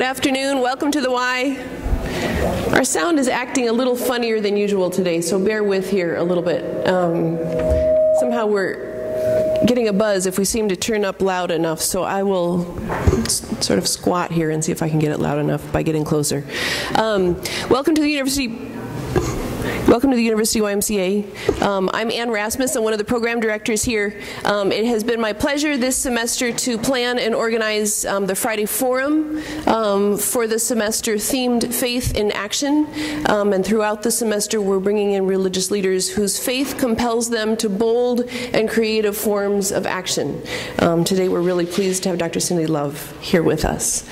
Good afternoon. Welcome to the Y. Our sound is acting a little funnier than usual today, so bear with here a little bit. Somehow we're getting a buzz if we seem to turn up loud enough, so I will sort of squat here and see if I can get it loud enough by getting closer. Welcome to the University YMCA. I'm Ann Rasmus. I'm one of the program directors here. It has been my pleasure this semester to plan and organize the Friday Forum for the semester themed Faith in Action. And throughout the semester we're bringing in religious leaders whose faith compels them to bold and creative forms of action. Today we're really pleased to have Dr. Cindi Love here with us.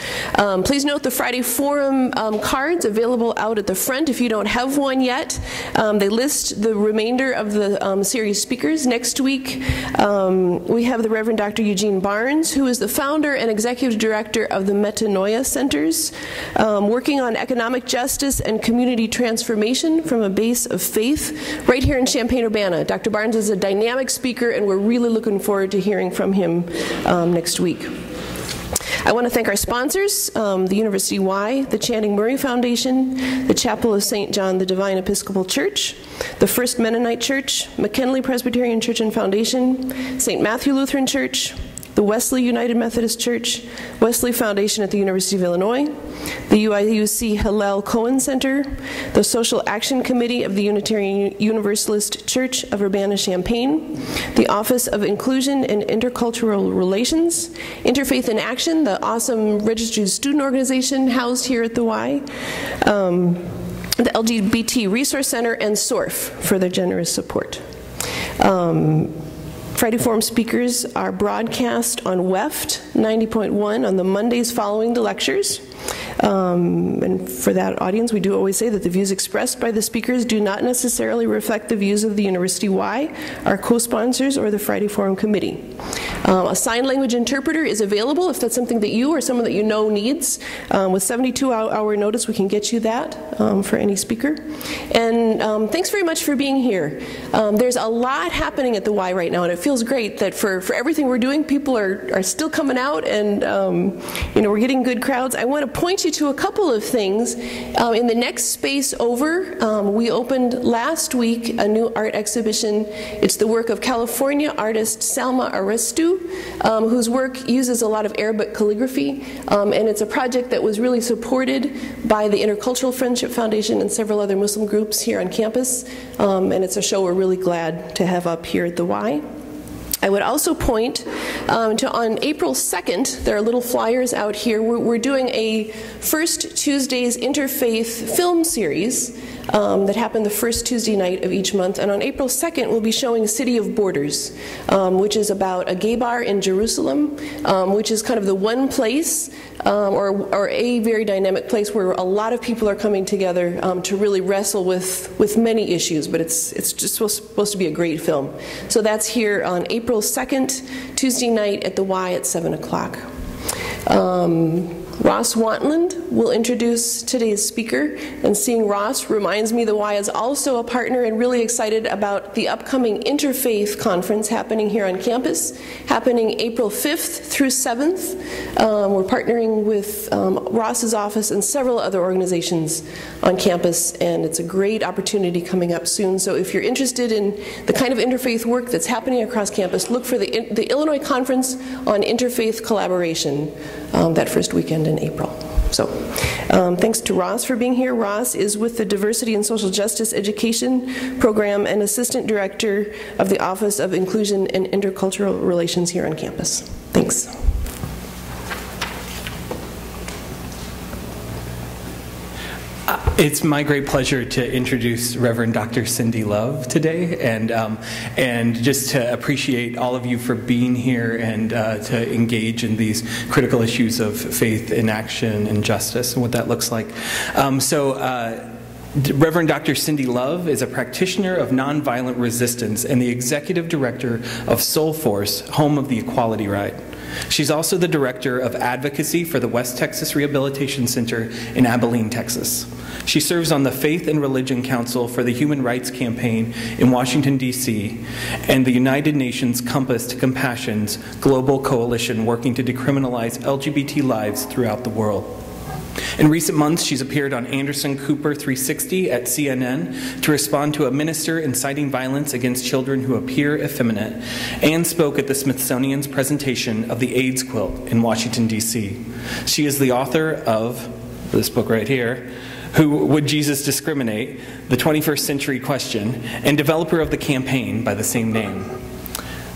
Please note the Friday Forum cards available out at the front if you don't have one yet. They list the remainder of the series speakers. Next week, we have the Reverend Dr. Eugene Barnes, who is the founder and executive director of the Metanoia Centers, working on economic justice and community transformation from a base of faith right here in Champaign-Urbana. Dr. Barnes is a dynamic speaker, and we're really looking forward to hearing from him next week. I want to thank our sponsors, the University Y, the Channing Murray Foundation, the Chapel of St. John the Divine Episcopal Church, the First Mennonite Church, McKinley Presbyterian Church and Foundation, St. Matthew Lutheran Church, the Wesley United Methodist Church, Wesley Foundation at the University of Illinois, the UIUC Hillel Cohen Center, the Social Action Committee of the Unitarian Universalist Church of Urbana-Champaign, the Office of Inclusion and Intercultural Relations, Interfaith in Action, the awesome registered student organization housed here at the Y, the LGBT Resource Center, and SORF for their generous support. Friday Forum speakers are broadcast on WEFT 90.1 on the Mondays following the lectures. And for that audience, we do always say that the views expressed by the speakers do not necessarily reflect the views of the University Y, our co-sponsors, or the Friday Forum Committee. A sign language interpreter is available if that's something that you or someone that you know needs. With 72-hour notice, we can get you that for any speaker. And thanks very much for being here. There's a lot happening at the Y right now, and it feels great that for everything we're doing, people are still coming out, and you know, we're getting good crowds. I want to point you to a couple of things. In the next space over, we opened last week a new art exhibition. It's the work of California artist Salma Arestu, whose work uses a lot of Arabic calligraphy, and it's a project that was really supported by the Intercultural Friendship Foundation and several other Muslim groups here on campus, and it's a show we're really glad to have up here at the Y. I would also point to on April 2nd, there are little flyers out here. We're doing a First Tuesdays Interfaith film series that happened the first Tuesday night of each month. And on April 2nd, we'll be showing City of Borders, which is about a gay bar in Jerusalem, which is kind of the one place, or a very dynamic place where a lot of people are coming together to really wrestle with many issues, but it's just supposed to be a great film. So that's here on April 2nd, Tuesday night at the Y at 7 o'clock. Ross Wantland will introduce today's speaker, and seeing Ross reminds me the Y is also a partner and really excited about the upcoming Interfaith Conference happening here on campus, happening April 5th through 7th. We're partnering with Ross's office and several other organizations on campus, and it's a great opportunity coming up soon. So if you're interested in the kind of interfaith work that's happening across campus, look for the Illinois Conference on Interfaith Collaboration that first weekend in April. So thanks to Ross for being here. Ross is with the Diversity and Social Justice Education Program and Assistant Director of the Office of Inclusion and Intercultural Relations here on campus. Thanks. It's my great pleasure to introduce Reverend Dr. Cindi Love today, and just to appreciate all of you for being here and to engage in these critical issues of faith in action and justice and what that looks like. Reverend Dr. Cindi Love is a practitioner of nonviolent resistance and the executive director of Soulforce, home of the Equality Ride. She's also the director of advocacy for the West Texas Rehabilitation Center in Abilene, Texas. She serves on the Faith and Religion Council for the Human Rights Campaign in Washington, D.C., and the United Nations Compass to Compassion's global coalition working to decriminalize LGBT lives throughout the world. In recent months, she's appeared on Anderson Cooper 360 at CNN to respond to a minister inciting violence against children who appear effeminate, and spoke at the Smithsonian's presentation of the AIDS quilt in Washington, D.C. She is the author of this book right here, Who Would Jesus Discriminate? The 21st Century Question, and developer of the campaign by the same name.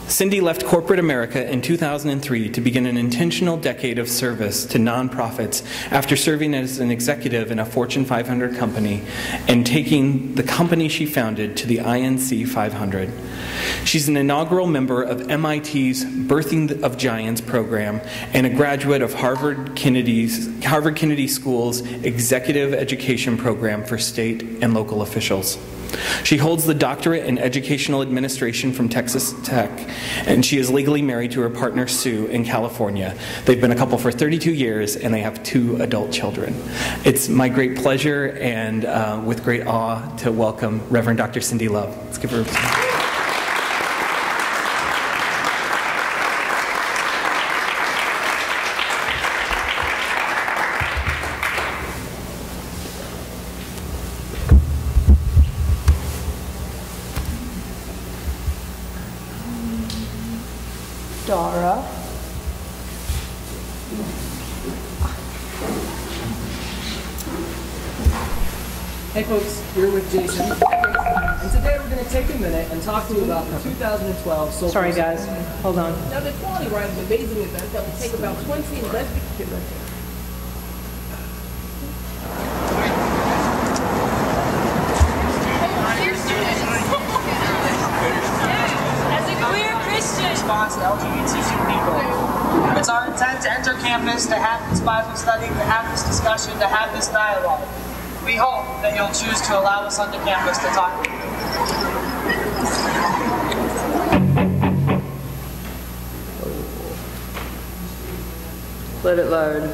Cindi left corporate America in 2003 to begin an intentional decade of service to nonprofits after serving as an executive in a Fortune 500 company and taking the company she founded to the INC 500. She's an inaugural member of MIT's Birthing of Giants program and a graduate of Harvard Kennedy School's Executive Education Program for state and local officials. She holds the doctorate in educational administration from Texas Tech, and she is legally married to her partner Sue in California. They've been a couple for 32 years, and they have 2 adult children. It's my great pleasure and with great awe to welcome Reverend Dr. Cindi Love. Let's give her a Dara. Hey folks, you're with Jason. And today we're going to take a minute and talk to you about the 2012 Soulforce. Sorry guys, hold on. Now the Equality Ride is an amazing event that will take about 20 lesbian... Response to LGBTQ people. It's our intent to enter campus, to have this Bible study, to have this discussion, to have this dialogue. We hope that you'll choose to allow us onto campus to talk with you. Let it load.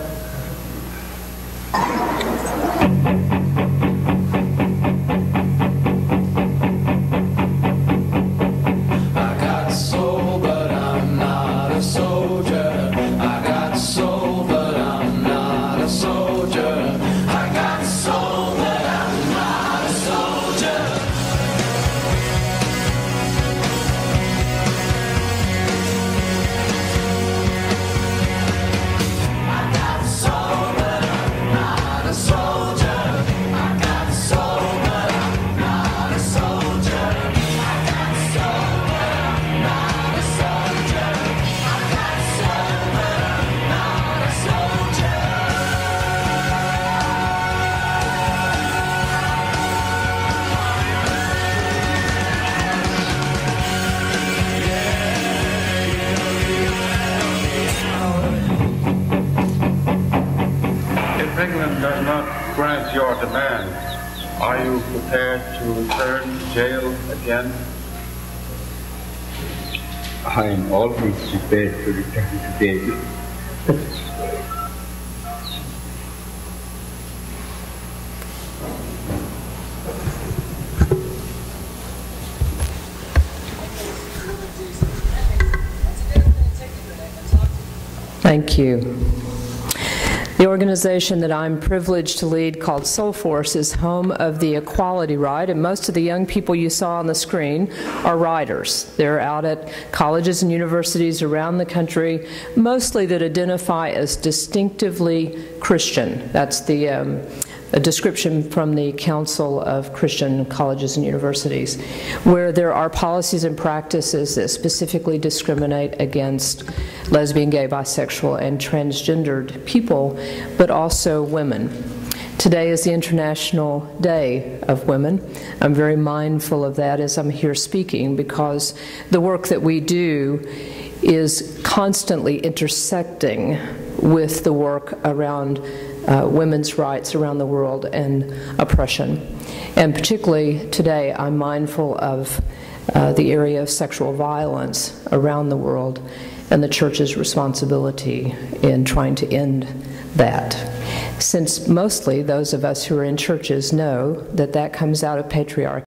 Does not grant your demand, are you prepared to return to jail again? I am always prepared to return to jail. Thank you. The organization that I'm privileged to lead, called Soulforce, is home of the Equality Ride, and most of the young people you saw on the screen are riders. They're out at colleges and universities around the country, mostly that identify as distinctively Christian. That's a description from the Council of Christian Colleges and Universities, where there are policies and practices that specifically discriminate against lesbian, gay, bisexual, and transgendered people, but also women. Today is the International Day of Women. I'm very mindful of that as I'm here speaking, because the work that we do is constantly intersecting with the work around women's rights around the world and oppression. And particularly today, I'm mindful of the area of sexual violence around the world and the church's responsibility in trying to end that. Since mostly those of us who are in churches know that that comes out of patriarchy.